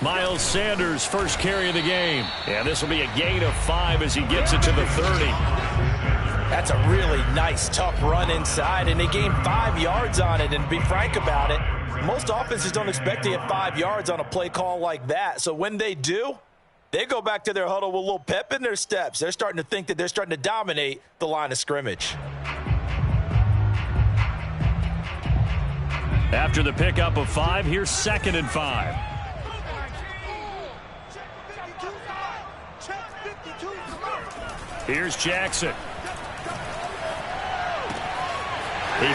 Miles Sanders' first carry of the game. And this will be a gain of 5 as he gets it to the 30. That's a really nice, tough run inside, and they gained 5 yards on it. And to be frank about it, most offenses don't expect to get 5 yards on a play call like that. So when they do, they go back to their huddle with a little pep in their steps. They're starting to think that they're starting to dominate the line of scrimmage. After the pickup of 5, here's 2nd and 5. Here's Jackson. He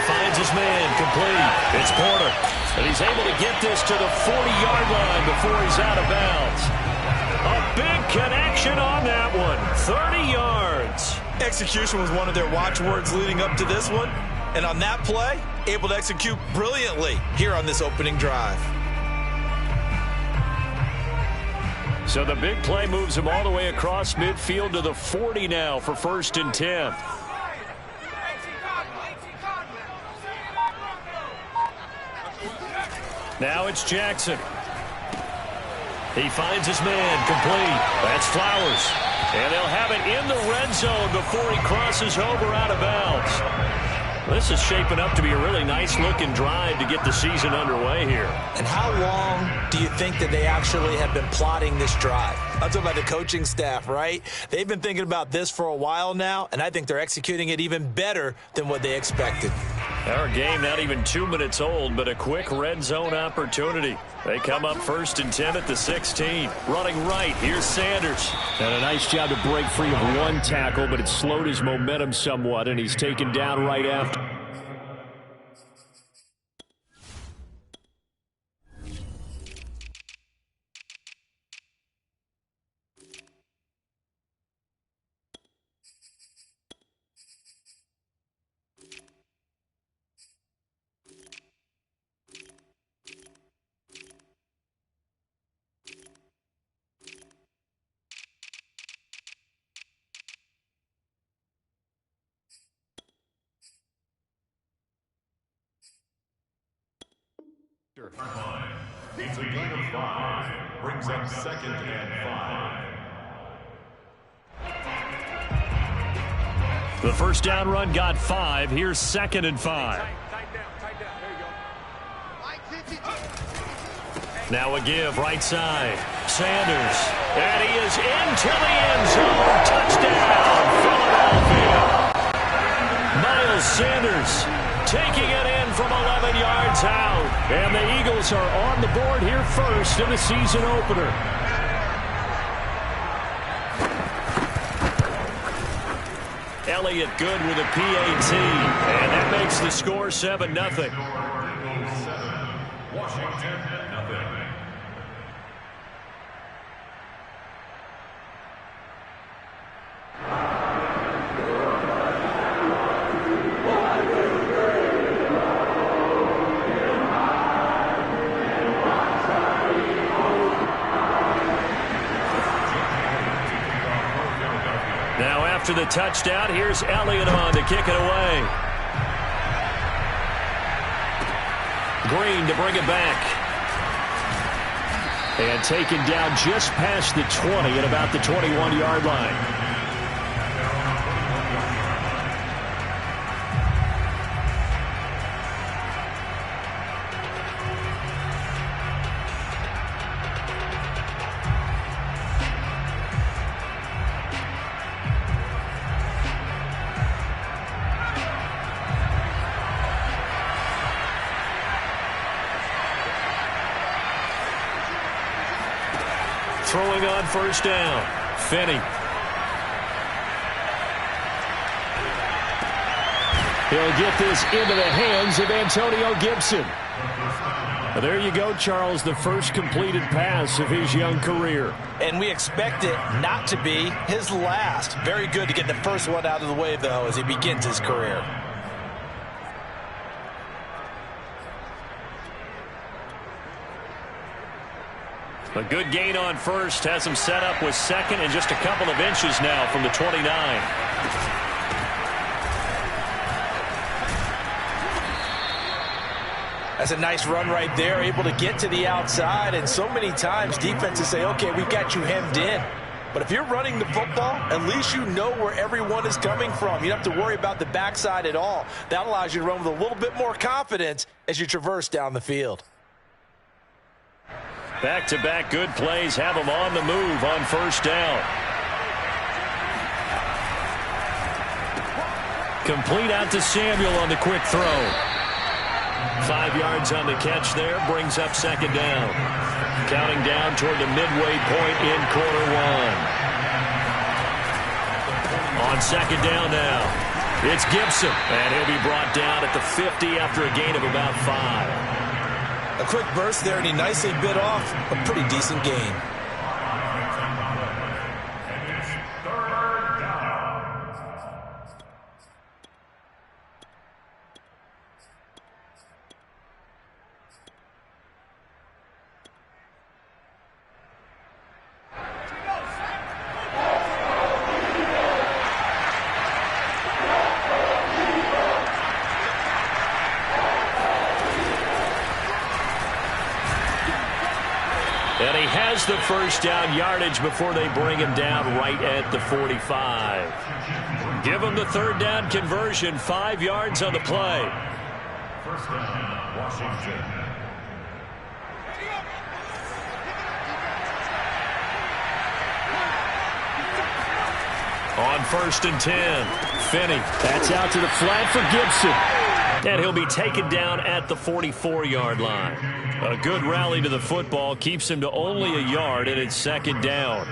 finds his man complete. It's Porter. And he's able to get this to the 40-yard line before he's out of bounds. A big connection on that one. 30 yards. Execution was one of their watchwords leading up to this one. And on that play, able to execute brilliantly here on this opening drive. So the big play moves him all the way across midfield to the 40 now for 1st and 10. Now it's Jackson. He finds his man complete. That's Flowers. And they'll have it in the red zone before he crosses over out of bounds. This is shaping up to be a really nice-looking drive to get the season underway here. And how long do you think that they actually have been plotting this drive? I'm talking about the coaching staff, right? They've been thinking about this for a while now, and I think they're executing it even better than what they expected. Our game not even 2 minutes old, but a quick red zone opportunity. They come up 1st and 10 at the 16. Running right, here's Sanders. And a nice job to break free of one tackle, but it slowed his momentum somewhat, and he's taken down right after. It's a gain of 5. Brings up 2nd and 5. The first down run got 5. Here's 2nd and 5. Now a give right side. Sanders. And he is into the end zone. Touchdown, Philadelphia. Miles Sanders taking it in from 11 yards out. And the Eagles are on the board here first in the season opener. Elliott good with a PAT. And that makes the score 7-0. Washington, nothing. After the touchdown, here's Elliott on to kick it away. Green to bring it back. And taken down just past the 20 at about the 21-yard line. Throwing on first down. Finney. He'll get this into the hands of Antonio Gibson. Well, there you go, Charles, the first completed pass of his young career. And we expect it not to be his last. Very good to get the first one out of the way, though, as he begins his career. A good gain on first has him set up with 2nd and just a couple of inches now from the 29. That's a nice run right there, able to get to the outside. And so many times defenses say, okay, we've got you hemmed in. But if you're running the football, at least you know where everyone is coming from. You don't have to worry about the backside at all. That allows you to run with a little bit more confidence as you traverse down the field. Back-to-back good plays have them on the move on first down. Complete out to Samuel on the quick throw. 5 yards on the catch there, brings up second down. Counting down toward the midway point in quarter one. On second down now, it's Gibson, and he'll be brought down at the 50 after a gain of about 5. A quick burst there, and he nicely bit off a pretty decent gain. And he has the first down yardage before they bring him down right at the 45. Give him the third down conversion, 5 yards on the play. First down, Washington. On first and 10, Finney. That's out to the flat for Gibson. And he'll be taken down at the 44-yard line. A good rally to the football keeps him to only a yard, and it's second down.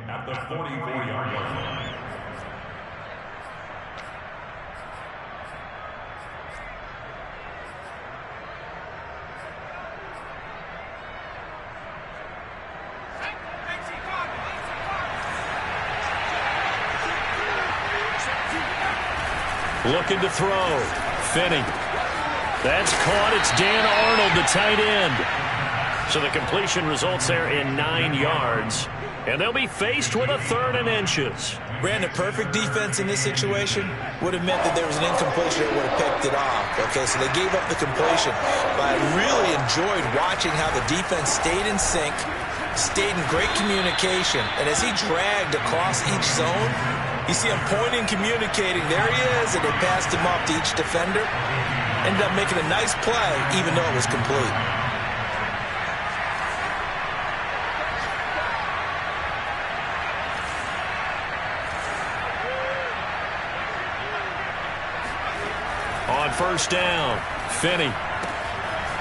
At the 44-yard line. Looking to throw. Finney. That's caught. It's Dan Arnold, the tight end. So the completion results there in 9 yards. And they'll be faced with a third and inches. Brandon, perfect defense in this situation would have meant that there was an incompletion that would have picked it off. Okay, so they gave up the completion. But I really enjoyed watching how the defense stayed in sync, stayed in great communication. And as he dragged across each zone, you see him pointing, communicating. There he is, and they passed him off to each defender. Ended up making a nice play, even though it was complete. On first down, Finney.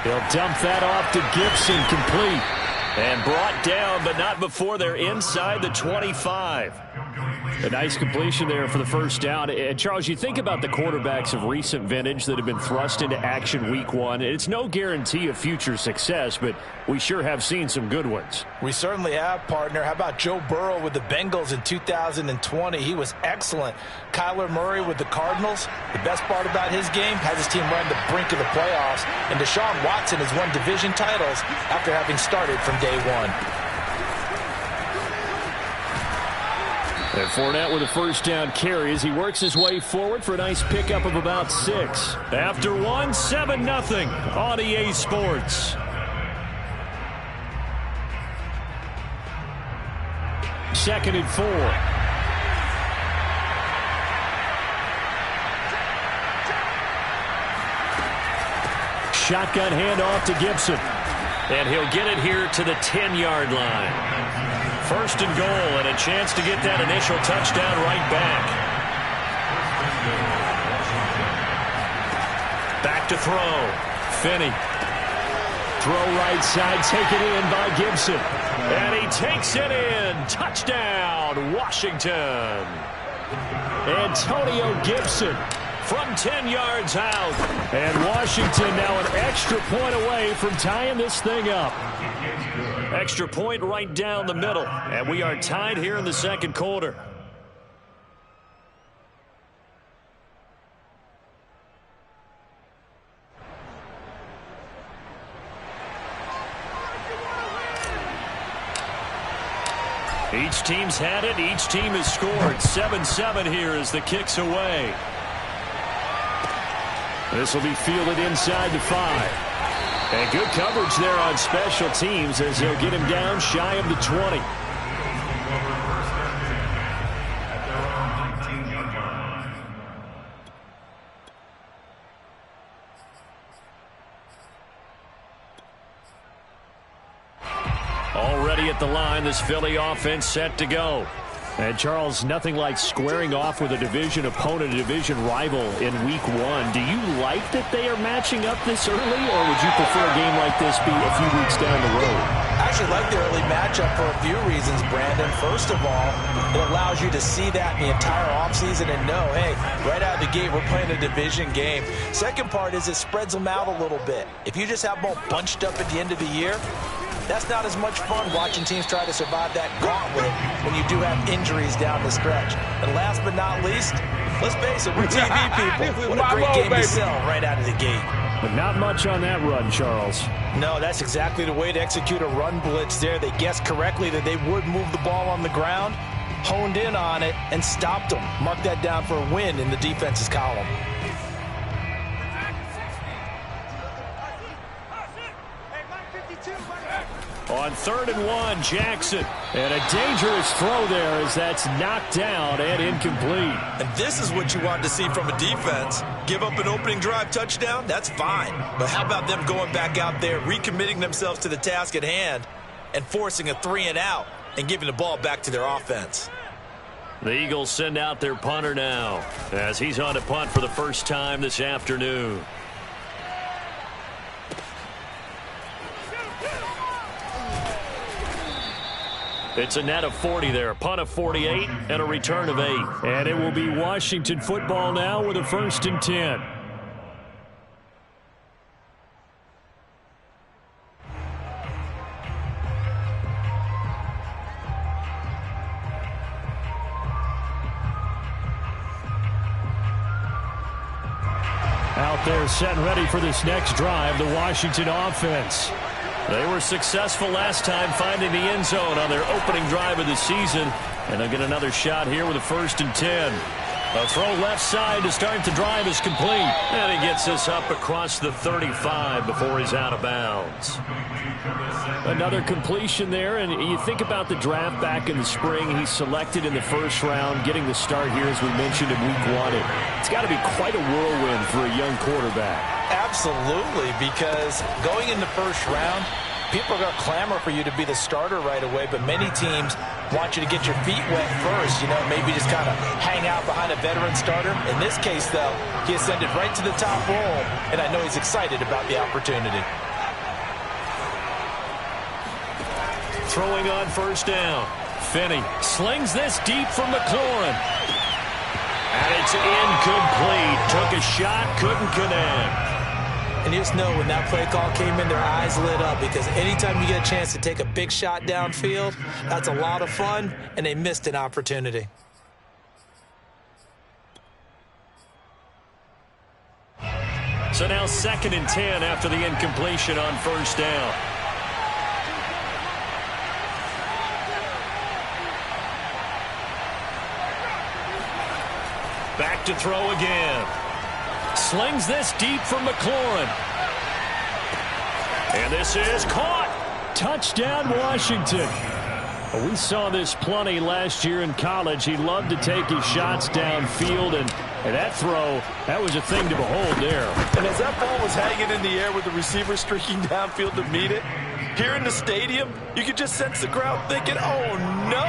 He'll dump that off to Gibson, complete. And brought down, but not before they're inside the 25. A nice completion there for the first down. And Charles, you think about the quarterbacks of recent vintage that have been thrust into action week one. It's no guarantee of future success, but we sure have seen some good ones. We certainly have, partner. How about Joe Burrow with the Bengals in 2020? He was excellent. Kyler Murray with the Cardinals. The best part about his game, has his team run the brink of the playoffs. And Deshaun Watson has won division titles after having started from day one. And Fournette with a first down carry as he works his way forward for a nice pickup of about 6. After one, 7-0 on EA Sports. Second and 4. Shotgun handoff to Gibson. And he'll get it here to the 10-yard line. First and goal, and a chance to get that initial touchdown right back. Back to throw. Finney. Throw right side, taken in by Gibson. And he takes it in. Touchdown, Washington. Antonio Gibson from 10 yards out. And Washington now an extra point away from tying this thing up. Extra point right down the middle. And we are tied here in the second quarter. Each team's had it. Each team has scored. 7-7 here as the kick's away. This will be fielded inside the 5. And good coverage there on special teams as they'll get him down shy of the 20. Already at the line, this Philly offense set to go. And, Charles, nothing like squaring off with a division opponent, a division rival in Week 1. Do you like that they are matching up this early, or would you prefer a game like this be a few weeks down the road? I actually like the early matchup for a few reasons, Brandon. First of all, it allows you to see that in the entire offseason and know, hey, right out of the gate, we're playing a division game. Second part is it spreads them out a little bit. If you just have them all bunched up at the end of the year, that's not as much fun watching teams try to survive that gauntlet when you do have injuries down the stretch. And last but not least, let's face it, we're TV people. What a great game to sell right out of the gate. But not much on that run, Charles. No, that's exactly the way to execute a run blitz there. They guessed correctly that they would move the ball on the ground, honed in on it, and stopped them. Mark that down for a win in the defense's column. On 3rd and 1, Jackson. And a dangerous throw there as that's knocked down and incomplete. And this is what you want to see from a defense. Give up an opening drive touchdown, that's fine. But how about them going back out there, recommitting themselves to the task at hand, and forcing a 3-and-out and giving the ball back to their offense. The Eagles send out their punter now as he's on to punt for the first time this afternoon. It's a net of 40 there, a punt of 48, and a return of 8. And it will be Washington football now with a 1st and 10. Out there set and ready for this next drive, the Washington offense. They were successful last time finding the end zone on their opening drive of the season. And they'll get another shot here with a 1st and 10. A throw left side to start the drive is complete. And he gets this up across the 35 before he's out of bounds. Another completion there. And you think about the draft back in the spring. He's selected in the 1st round, getting the start here as we mentioned in Week 1. It's got to be quite a whirlwind for a young quarterback. Absolutely, because going in the 1st round, people are going to clamor for you to be the starter right away, but many teams want you to get your feet wet first, maybe just kind of hang out behind a veteran starter. In this case, though, he ascended right to the top role, and I know he's excited about the opportunity. Throwing on 1st down. Finney slings this deep from McLaurin. And it's incomplete. Took a shot, couldn't connect. And you just know when that play call came in, their eyes lit up, because anytime you get a chance to take a big shot downfield, that's a lot of fun, and they missed an opportunity. So now 2nd and 10 after the incompletion on 1st down. Back to throw again. Slings this deep from McLaurin. And this is caught. Touchdown, Washington. We saw this plenty last year in college. He loved to take his shots downfield, and that throw, that was a thing to behold there. And as that ball was hanging in the air with the receiver streaking downfield to meet it, here in the stadium, you could just sense the crowd thinking, oh, no.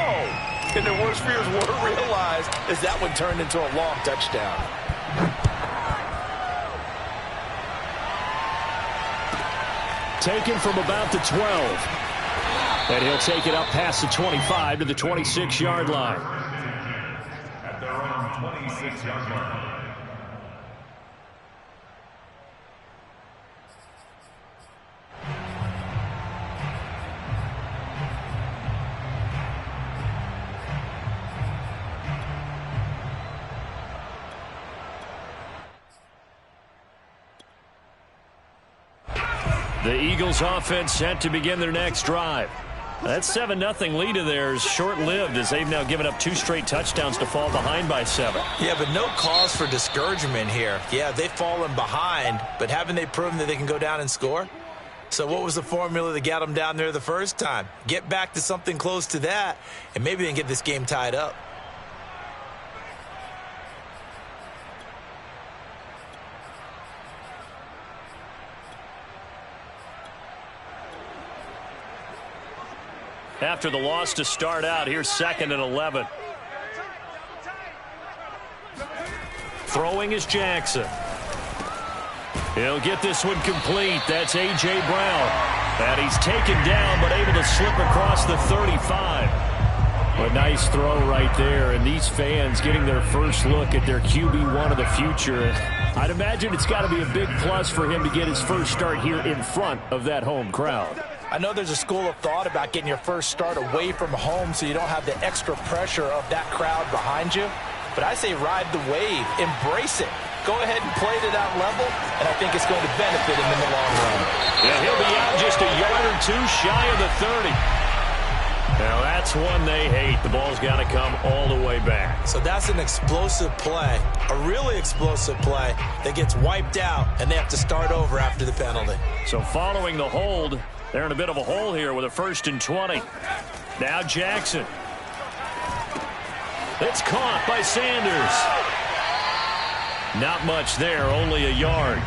And their worst fears weren't realized as that one turned into a long touchdown. Taken from about the 12. And he'll take it up past the 25 to the 26-yard line. At their own 26-yard line. The Eagles offense set to begin their next drive. That 7-0 lead of theirs short-lived as they've now given up 2 straight touchdowns to fall behind by 7. Yeah, but no cause for discouragement here. Yeah, they've fallen behind, but haven't they proven that they can go down and score? So what was the formula that got them down there the first time? Get back to something close to that, and maybe they can get this game tied up. After the loss to start out, here's 2nd and 11. Throwing is Jackson. He'll get this one complete. That's A.J. Brown. And he's taken down, but able to slip across the 35. A nice throw right there, and these fans getting their first look at their QB1 of the future. I'd imagine it's got to be a big plus for him to get his first start here in front of that home crowd. I know there's a school of thought about getting your first start away from home so you don't have the extra pressure of that crowd behind you. But I say ride the wave. Embrace it. Go ahead and play to that level, and I think it's going to benefit him in the long run. Yeah, he'll be out just a yard or 2 shy of the 30. Now that's one they hate. The ball's got to come all the way back. So that's an explosive play, a really explosive play that gets wiped out, and they have to start over after the penalty. So following the hold, they're in a bit of a hole here with a 1st and 20. Now Jackson. It's caught by Sanders. Not much there, only a yard.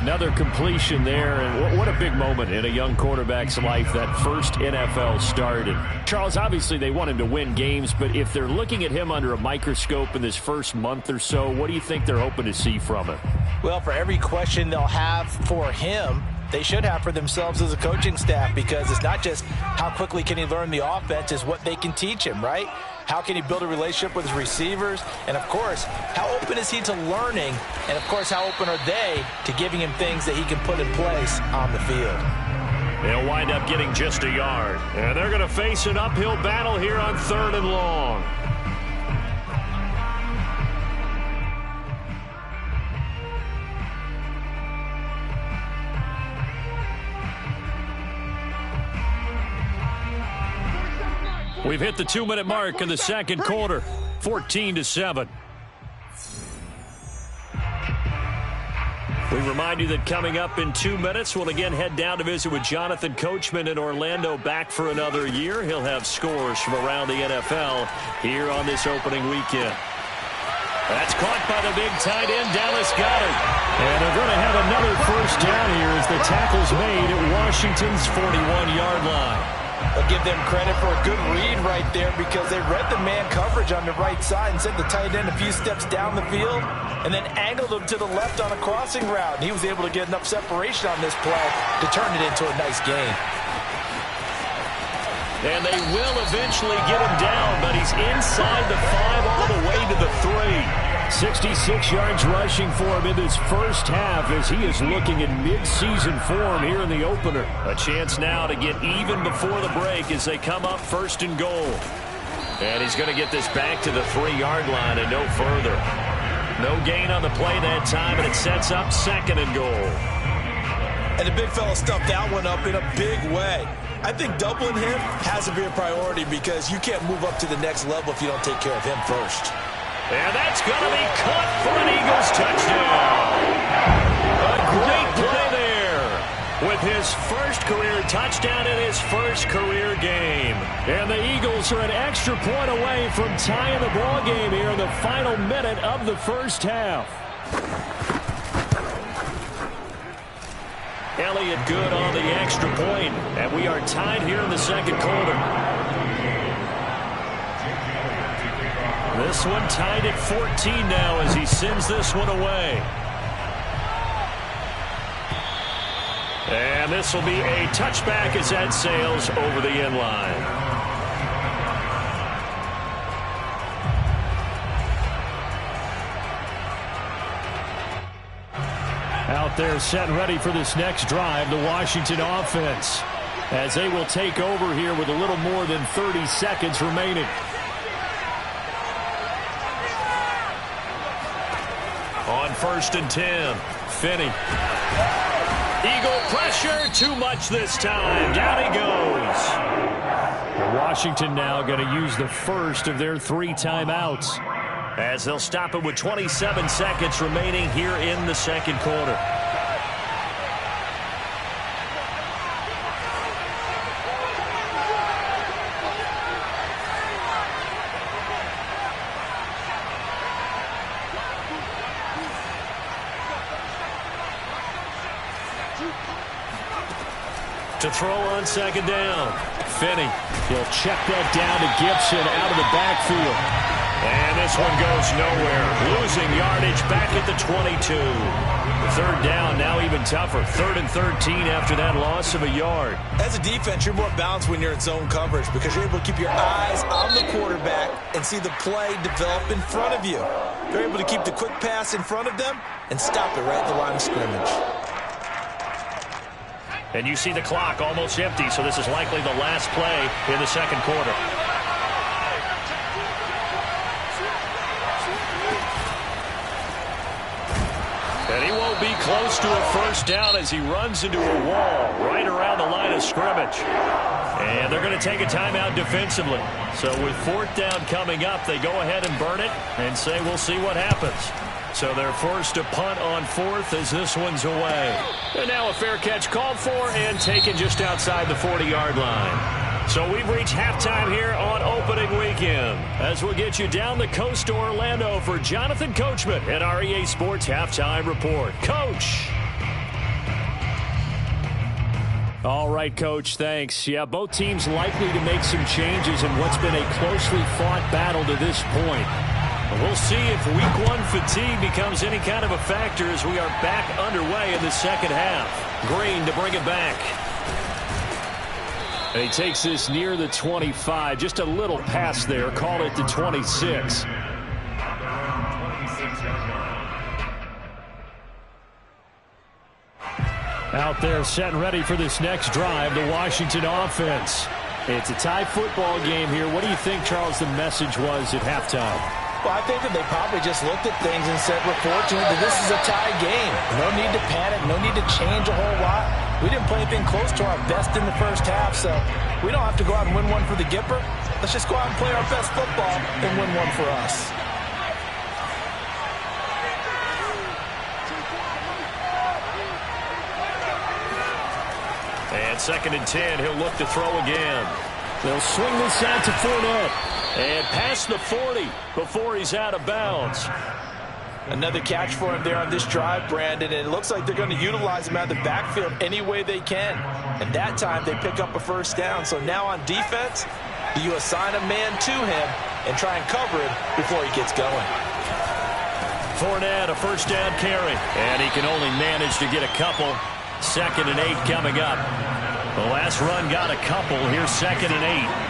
Another completion there, and what a big moment in a young quarterback's life, that first NFL start. And Charles, obviously they want him to win games, but if they're looking at him under a microscope in this first month or so, what do you think they're hoping to see from him? Well, for every question they'll have for him, they should have for themselves as a coaching staff, because it's not just how quickly can he learn the offense, it's what they can teach him, right? How can he build a relationship with his receivers? And, of course, how open is he to learning? And, of course, how open are they to giving him things that he can put in place on the field? They'll wind up getting just a yard. And they're going to face an uphill battle here on 3rd and long. We've hit the 2-minute mark in the second quarter, 14-7. We remind you that coming up in 2 minutes, we'll again head down to visit with Jonathan Coachman in Orlando, back for another year. He'll have scores from around the NFL here on this opening weekend. That's caught by the big tight end, Dallas Goedert. And they're going to have another first down here as the tackle's made at Washington's 41-yard line. I'll give them credit for a good read right there, because they read the man coverage on the right side and sent the tight end a few steps down the field and then angled him to the left on a crossing route. And he was able to get enough separation on this play to turn it into a nice gain. And they will eventually get him down, but he's inside the 5 all the way to the 3. 66 yards rushing for him in this first half as he is looking in mid-season form here in the opener. A chance now to get even before the break as they come up 1st and goal. And he's going to get this back to the 3-yard line and no further. No gain on the play that time, and it sets up 2nd and goal. And the big fella stuffed that one up in a big way. I think doubling him has to be a priority, because you can't move up to the next level if you don't take care of him first. And that's going to be caught for an Eagles touchdown. A great play there with his first career touchdown in his first career game. And the Eagles are an extra point away from tying the ball game here in the final minute of the first half. Elliott good on the extra point, and we are tied here in the second quarter. This one tied at 14 now as he sends this one away. And this will be a touchback as that sails over the end line. Out there set and ready for this next drive, the Washington offense, as they will take over here with a little more than 30 seconds remaining. On 1st and 10, Finney. Eagle pressure, too much this time. Down he goes. Washington now going to use the first of their 3 timeouts, as they'll stop it with 27 seconds remaining here in the second quarter. To throw on second down. Finney. He'll check that down to Gibson out of the backfield. And this one goes nowhere. Losing yardage back at the 22. Third down, now even tougher. 3rd and 13 after that loss of a yard. As a defense, you're more balanced when you're in zone coverage because you're able to keep your eyes on the quarterback and see the play develop in front of you. You're able to keep the quick pass in front of them and stop it right at the line of scrimmage. And you see the clock almost empty, so this is likely the last play in the second quarter. And he won't be close to a first down as he runs into a wall right around the line of scrimmage. And they're going to take a timeout defensively. So with 4th down coming up, they go ahead and burn it and say we'll see what happens. So they're forced to punt on 4th as this one's away. And now a fair catch called for and taken just outside the 40-yard line. So we've reached halftime here on opening weekend, as we'll get you down the coast to Orlando for Jonathan Coachman at our EA Sports Halftime Report. Coach. All right, Coach, thanks. Yeah, both teams likely to make some changes in what's been a closely fought battle to this point. We'll see if Week 1 fatigue becomes any kind of a factor as we are back underway in the second half. Green to bring it back. And he takes this near the 25. Just a little pass there. Call it the 26. Out there set and ready for this next drive, the Washington offense. It's a tie football game here. What do you think, Charles, the message was at halftime? Well, I think that they probably just looked at things and said, we're fortunate that this is a tie game. No need to panic, no need to change a whole lot. We didn't play anything close to our best in the first half, so we don't have to go out and win one for the Gipper. Let's just go out and play our best football and win one for us. And 2nd and 10, he'll look to throw again. They'll swing this out to Fournette. And past the 40 before he's out of bounds. Another catch for him there on this drive, Brandon. And it looks like they're going to utilize him out of the backfield any way they can. And that time they pick up a first down. So now on defense, you assign a man to him and try and cover him before he gets going. Fournette, a first down carry. And he can only manage to get a couple. 2nd and 8 coming up. The last run got a couple. Here's 2nd and 8.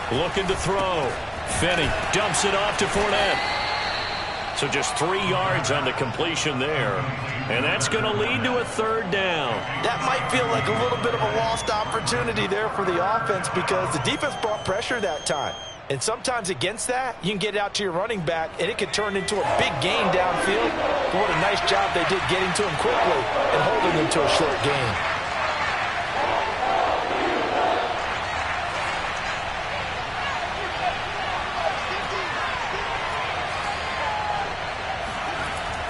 Looking to throw. Finney dumps it off to Fournette. So just 3 yards on the completion there. And that's going to lead to a 3rd down. That might feel like a little bit of a lost opportunity there for the offense because the defense brought pressure that time. And sometimes against that, you can get it out to your running back, and it could turn into a big gain downfield. But what a nice job they did getting to him quickly and holding him to a short gain.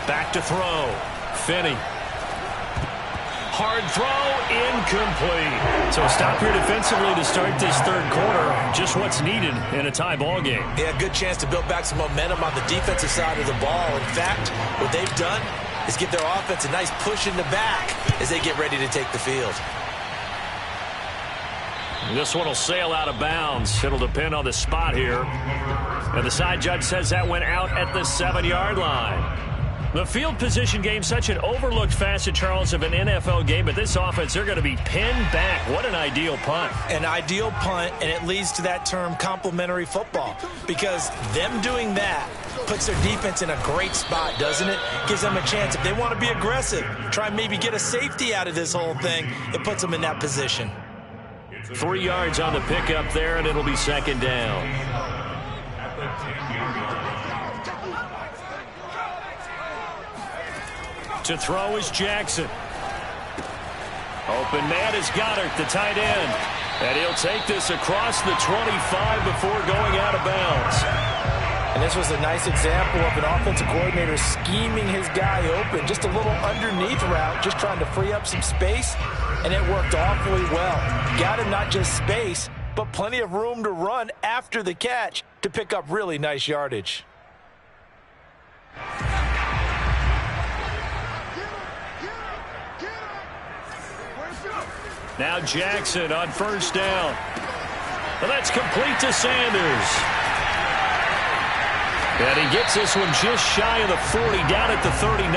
Back to throw. Finney. Hard throw, incomplete. So stop here defensively to start this 3rd quarter. Just what's needed in a tie ball game. Yeah, good chance to build back some momentum on the defensive side of the ball. In fact, what they've done is give their offense a nice push in the back as they get ready to take the field. This one will sail out of bounds. It'll depend on the spot here. And the side judge says that went out at the 7-yard line. The field position game, such an overlooked facet, Charles, of an NFL game, but this offense, they're going to be pinned back. What an ideal punt. An ideal punt, and it leads to that term complementary football, because them doing that puts their defense in a great spot, doesn't it? Gives them a chance. If they want to be aggressive, try and maybe get a safety out of this whole thing, it puts them in that position. 3 yards on the pickup there, and it'll be 2nd down. To throw is Jackson. Open man is Goddard, the tight end. And he'll take this across the 25 before going out of bounds. And this was a nice example of an offensive coordinator scheming his guy open. Just a little underneath route, just trying to free up some space, and it worked awfully well. Got him not just space, but plenty of room to run after the catch to pick up really nice yardage. Now Jackson on first down. And that's complete to Sanders. And he gets this one just shy of the 40, down at the 39.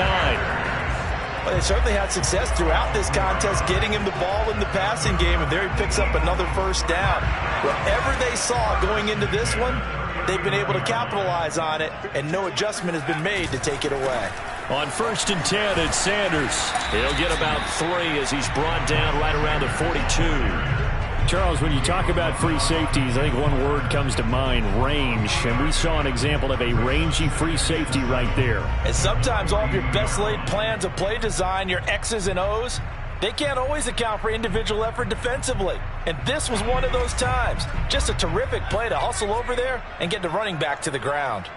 Well, they certainly had success throughout this contest getting him the ball in the passing game, and there he picks up another first down. Whatever they saw going into this one, they've been able to capitalize on it, and no adjustment has been made to take it away. On 1st and 10, it's Sanders. He'll get about 3 as he's brought down right around the 42. Charles, when you talk about free safeties, I think one word comes to mind, range. And we saw an example of a rangy free safety right there. And sometimes all of your best laid plans of play design, your X's and O's, they can't always account for individual effort defensively. And this was one of those times. Just a terrific play to hustle over there and get the running back to the ground.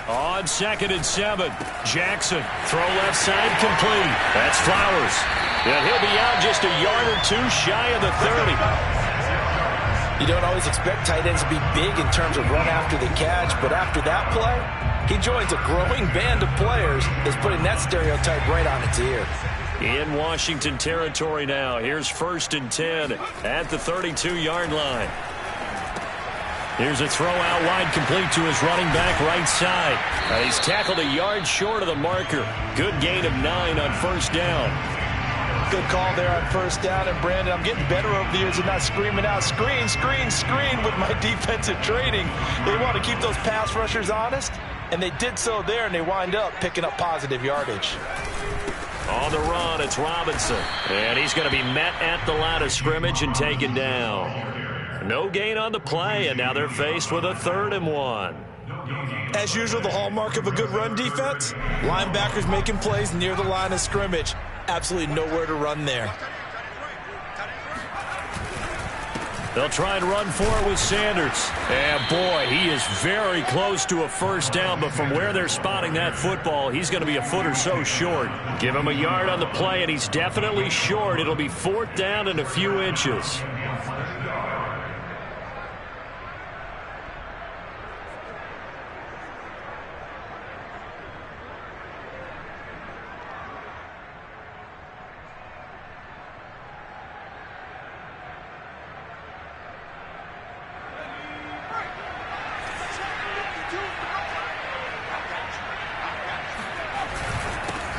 On 2nd and 7, Jackson, throw left side complete. That's Flowers. And he'll be out just a yard or 2 shy of the 30. You don't always expect tight ends to be big in terms of run after the catch, but after that play, he joins a growing band of players that's putting that stereotype right on its ear. In Washington territory now, here's 1st and 10 at the 32-yard line. Here's a throw out wide complete to his running back right side. And he's tackled a yard short of the marker. Good gain of 9 on 1st down. Good call there on 1st down. And Brandon, I'm getting better over the years and not screaming out, screen, screen, screen with my defensive training. They want to keep those pass rushers honest, and they did so there, and they wind up picking up positive yardage. On the run, it's Robinson. And he's going to be met at the line of scrimmage and taken down. No gain on the play, and now they're faced with a 3rd and 1. As usual, the hallmark of a good run defense, linebackers making plays near the line of scrimmage. Absolutely nowhere to run there. They'll try and run for it with Sanders. And boy, he is very close to a 1st down, but from where they're spotting that football, he's going to be a foot or so short. Give him a yard on the play, and he's definitely short. It'll be 4th down and a few inches.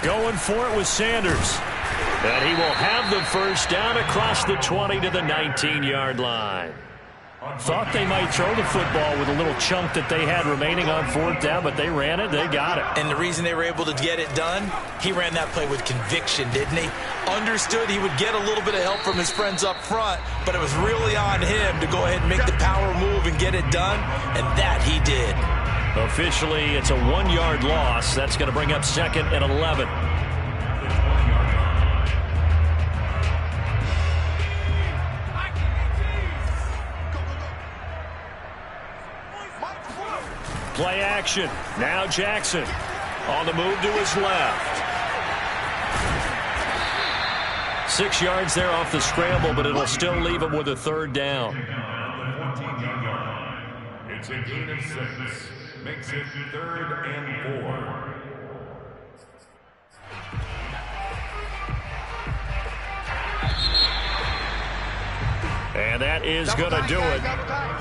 Going for it with Sanders. And he will have the 1st down across the 20 to the 19-yard line. Thought they might throw the football with a little chunk that they had remaining on 4th down, but they ran it, they got it. And the reason they were able to get it done, he ran that play with conviction, didn't he? Understood he would get a little bit of help from his friends up front, but it was really on him to go ahead and make the power move and get it done, and that he did. Officially, it's a 1-yard loss. That's going to bring up 2nd and 11. Play action. Now Jackson on the move to his left. 6 yards there off the scramble, but it'll still leave him with a 3rd down. It's a gain of 6. Makes it 3rd and 4. And that is going to do it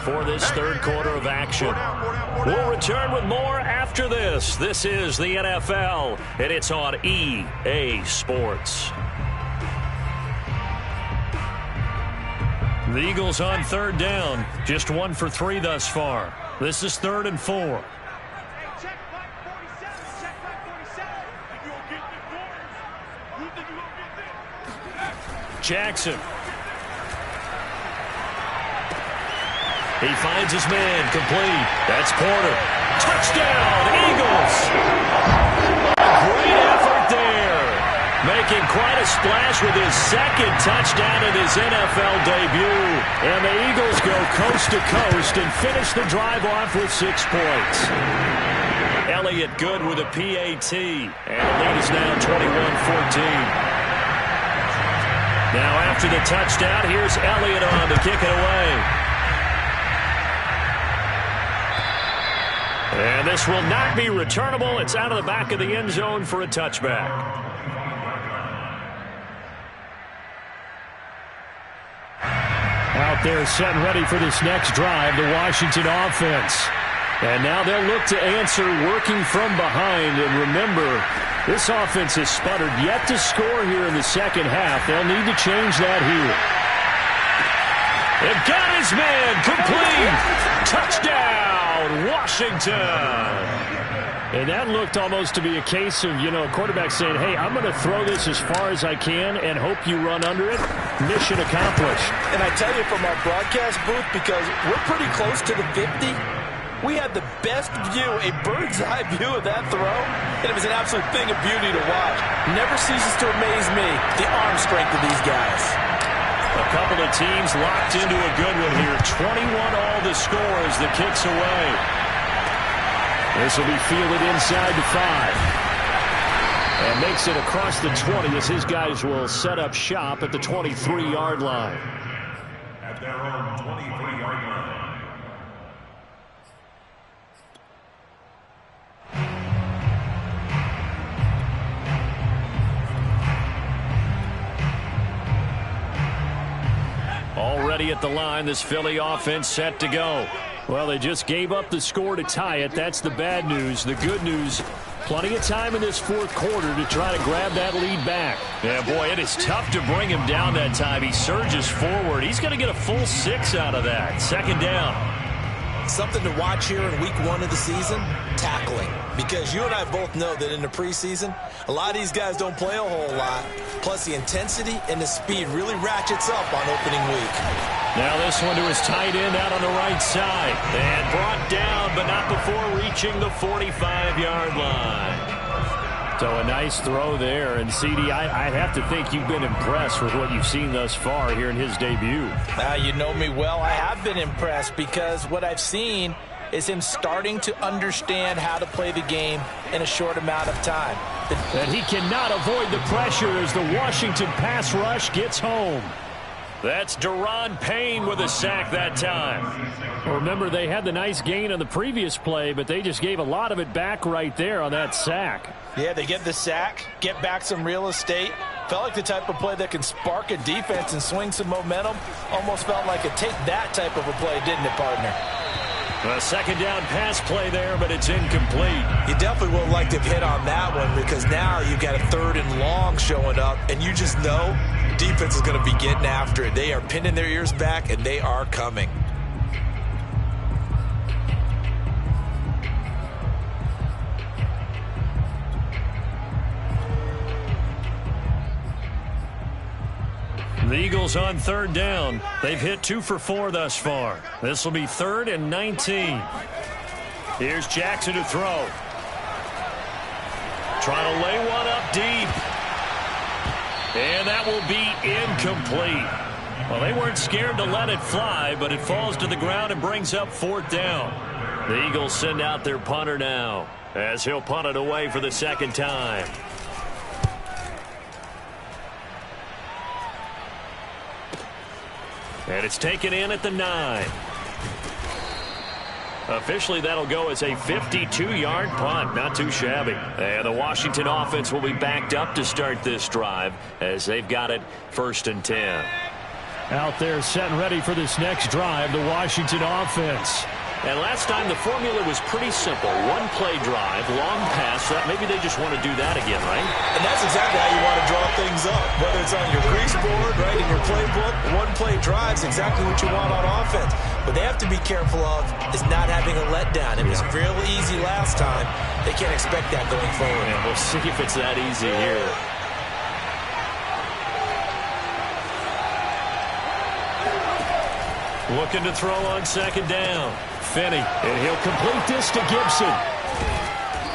for this 3rd quarter of action. We'll return with more after this. This is the NFL, and it's on EA Sports. The Eagles on 3rd down. Just 1 for 3 thus far. This is 3rd and 4. Jackson. He finds his man, complete. That's Porter. Touchdown, Eagles! A great effort making quite a splash with his second touchdown in his NFL debut. And the Eagles go coast to coast and finish the drive off with 6 points. Elliott good with a PAT. And the lead is now 21-14. Now after the touchdown, here's Elliott on to kick it away. And this will not be returnable. It's out of the back of the end zone for a touchback. Out there set and ready for this next drive, the Washington offense. And now they'll look to answer working from behind. And remember, this offense has sputtered yet to score here in the second half. They'll need to change that here. It got his man complete. Touchdown, Washington. And that looked almost to be a case of, a quarterback saying, hey, I'm going to throw this as far as I can and hope you run under it. Mission accomplished. And I tell you from our broadcast booth, because we're pretty close to the 50, we had the best view, a bird's-eye view of that throw, and it was an absolute thing of beauty to watch. Never ceases to amaze me, the arm strength of these guys. A couple of teams locked into a good one here. 21 all the score as the kick's away. This will be fielded inside the 5. And makes it across the 20 as his guys will set up shop at the 23-yard line. At their own 23-yard line. Already at the line, this Philly offense set to go. Well, they just gave up the score to tie it. That's the bad news. The good news, plenty of time in this fourth quarter to try to grab that lead back. Yeah, boy, it is tough to bring him down that time. He surges forward. He's going to get a full 6 out of that. Second down. Something to watch here in week 1 of the season, tackling. Because you and I both know that in the preseason, a lot of these guys don't play a whole lot. Plus, the intensity and the speed really ratchets up on opening week. Now this one to his tight end out on the right side. And brought down, but not before reaching the 45-yard line. So a nice throw there. And, CD, I have to think you've been impressed with what you've seen thus far here in his debut. You know me well. I have been impressed because what I've seen is him starting to understand how to play the game in a short amount of time. And he cannot avoid the pressure as the Washington pass rush gets home. That's Deron Payne with a sack that time. Well, remember, they had the nice gain on the previous play, but they just gave a lot of it back right there on that sack. Yeah, they get the sack, get back some real estate. Felt like the type of play that can spark a defense and swing some momentum. Almost felt like a take that type of a play, didn't it, partner? A second down pass play there, but it's incomplete. You definitely would like to have hit on that one because now you've got a 3rd and long showing up, and you just know the defense is going to be getting after it. They are pinning their ears back, and they are coming. The Eagles on 3rd down. They've hit 2 for 4 thus far. This will be 3rd and 19. Here's Jackson to throw. Trying to lay one up deep. And that will be incomplete. Well, they weren't scared to let it fly, but it falls to the ground and brings up 4th down. The Eagles send out their punter now as he'll punt it away for the second time. And it's taken in at the 9. Officially, that'll go as a 52-yard punt. Not too shabby. And the Washington offense will be backed up to start this drive as they've got it 1st and 10. Out there set and ready for this next drive, the Washington offense. And last time the formula was pretty simple. 1-play drive, long pass. Maybe they just want to do that again, right? And that's exactly how you want to draw things up. Whether it's on your grease board, right, in your playbook, 1-play drive is exactly what you want on offense. What they have to be careful of is not having a letdown. It was real easy last time. They can't expect that going forward. Yeah, we'll see if it's that easy here. Looking to throw on 2nd down. Finney, and he'll complete this to Gibson.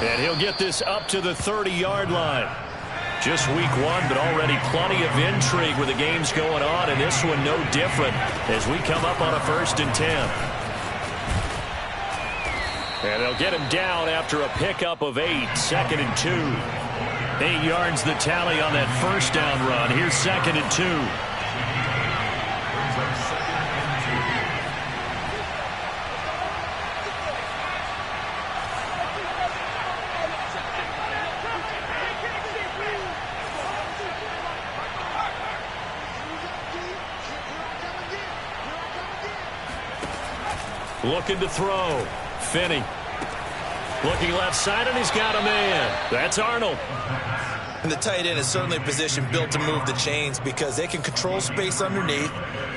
And he'll get this up to the 30-yard line. Just week one, but already plenty of intrigue with the games going on, and this one no different as we come up on a 1st and 10. And they'll get him down after a pickup of 8, 2nd and 2. 8 yards the tally on that first down run. Here's 2nd and 2. Looking to throw. Finney. Looking left side, and he's got a man. That's Arnold. And the tight end is certainly a position built to move the chains because they can control space underneath.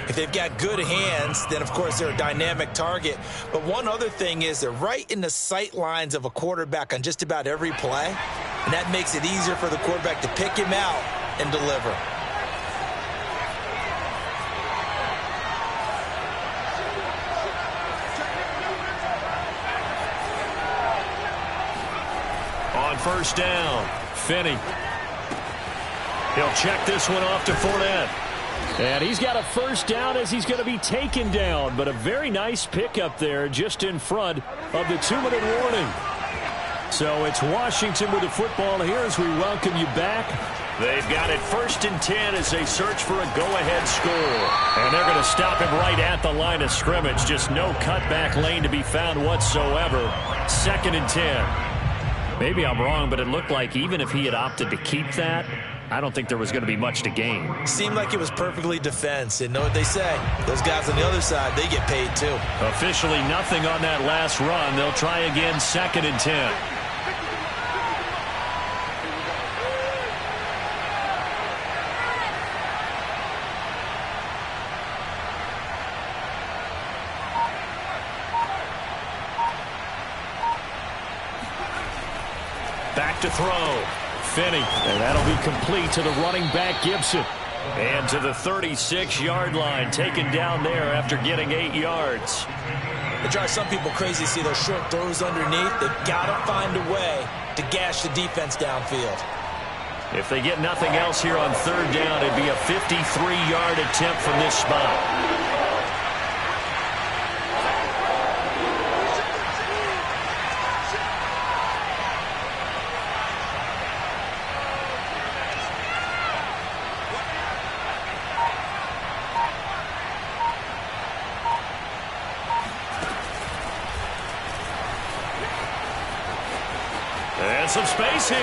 If they've got good hands, then, of course, they're a dynamic target. But one other thing is they're right in the sight lines of a quarterback on just about every play, and that makes it easier for the quarterback to pick him out and deliver. On first down, Finney. He'll check this one off to Fournette. And he's got a first down as he's going to be taken down. But a very nice pickup there just in front of the 2-minute warning. So it's Washington with the football here as we welcome you back. They've got it 1st and 10 as they search for a go-ahead score. And they're going to stop him right at the line of scrimmage. Just no cutback lane to be found whatsoever. 2nd and 10. Maybe I'm wrong, but it looked like even if he had opted to keep that, I don't think there was going to be much to gain. Seemed like it was perfectly defense. And know what they say? Those guys on the other side, they get paid too. Officially nothing on that last run. They'll try again 2nd and 10. Back to throw. Finney. And that'll be complete to the running back, Gibson. And to the 36-yard line, taken down there after getting 8 yards. It drives some people crazy to see those short throws underneath. They've got to find a way to gash the defense downfield. If they get nothing else here on 3rd down, it'd be a 53-yard attempt from this spot. And some space here.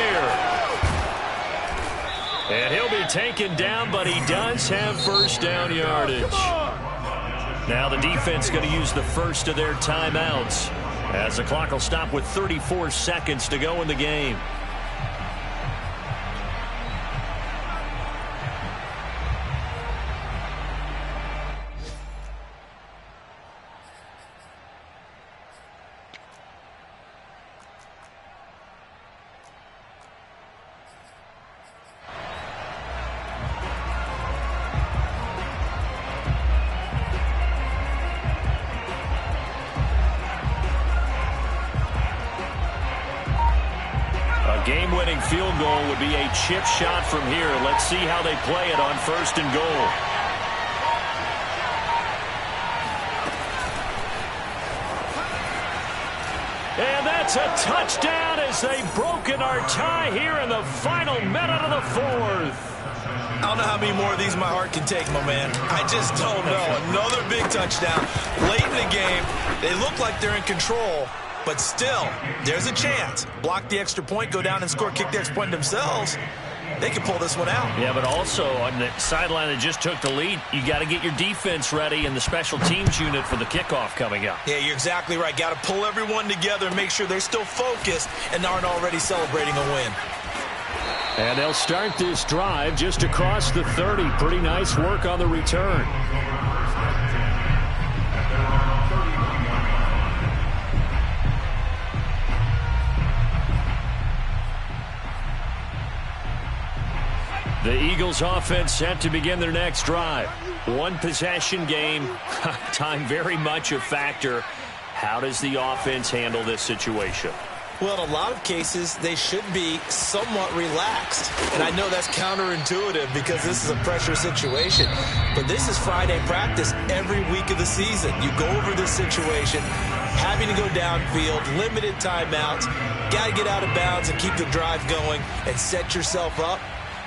And he'll be taken down, but he does have first down yardage. Now the defense going to use the first of their timeouts as the clock will stop with 34 seconds to go in the game. Game-winning field goal would be a chip shot from here. Let's see how they play it on 1st and goal. And that's a touchdown as they've broken our tie here in the final minute of the 4th. I don't know how many more of these my heart can take, my man. I just don't know. Another big touchdown late in the game. They look like they're in control. But still, there's a chance. Block the extra point, go down and score, kick the extra point themselves. They can pull this one out. Yeah, but also on the sideline that just took the lead, you got to get your defense ready and the special teams unit for the kickoff coming up. Yeah, you're exactly right. Got to pull everyone together and make sure they're still focused and aren't already celebrating a win. And they'll start this drive just across the 30. Pretty nice work on the return. The Eagles offense set to begin their next drive. One possession game. Time very much a factor. How does the offense handle this situation? Well, in a lot of cases, they should be somewhat relaxed. And I know that's counterintuitive because this is a pressure situation. But this is Friday practice every week of the season. You go over this situation, having to go downfield, limited timeouts, got to get out of bounds and keep the drive going and set yourself up.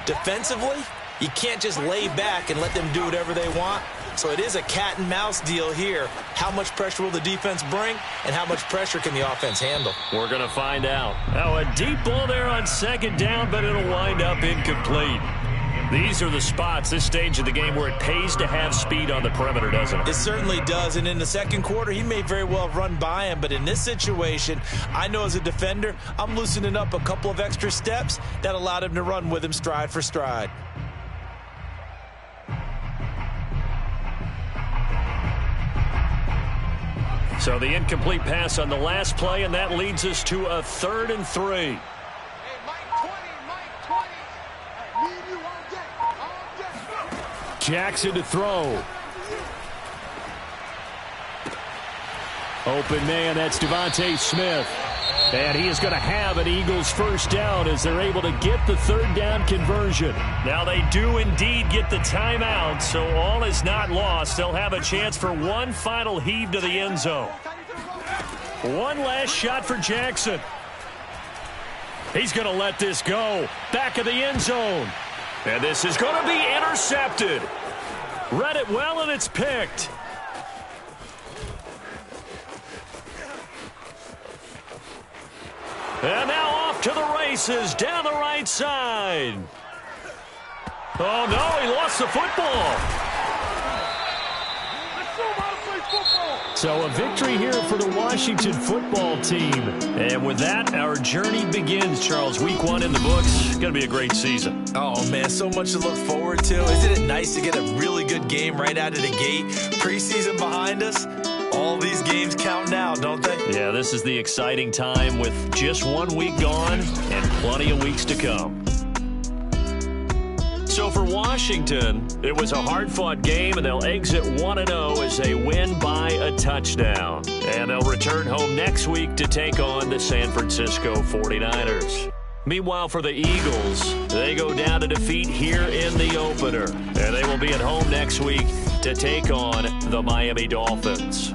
Defensively, you can't just lay back and let them do whatever they want. So it is a cat and mouse deal here. How much pressure will the defense bring, and how much pressure can the offense handle? We're going to find out. Now, a deep ball there on second down, but it'll wind up incomplete. These are the spots, this stage of the game, where it pays to have speed on the perimeter, doesn't it? It certainly does, and in the second quarter, he may very well have run by him, but in this situation, I know as a defender, I'm loosening up a couple of extra steps that allowed him to run with him stride for stride. So the incomplete pass on the last play, and that leads us to a 3rd and 3. Hey, Mike 20. Need you all day. Jackson to throw. Open man, that's Devontae Smith. And he is going to have an Eagles first down as they're able to get the 3rd down conversion. Now they do indeed get the timeout, so all is not lost. They'll have a chance for one final heave to the end zone. One last shot for Jackson. He's going to let this go. Back of the end zone. And this is going to be intercepted. Read it well, and it's picked. And now off to the races down the right side. Oh, no, he lost the football. So a victory here for the Washington football team. And with that, our journey begins, Charles. Week 1 in the books. Going to be a great season. Oh, man, so much to look forward to. Isn't it nice to get a really good game right out of the gate? Preseason behind us. All these games count now, don't they? Yeah, this is the exciting time with just 1 week gone and plenty of weeks to come. So for Washington, it was a hard-fought game, and they'll exit 1-0 as they win by a touchdown. And they'll return home next week to take on the San Francisco 49ers. Meanwhile, for the Eagles, they go down to defeat here in the opener. And they will be at home next week to take on the Miami Dolphins.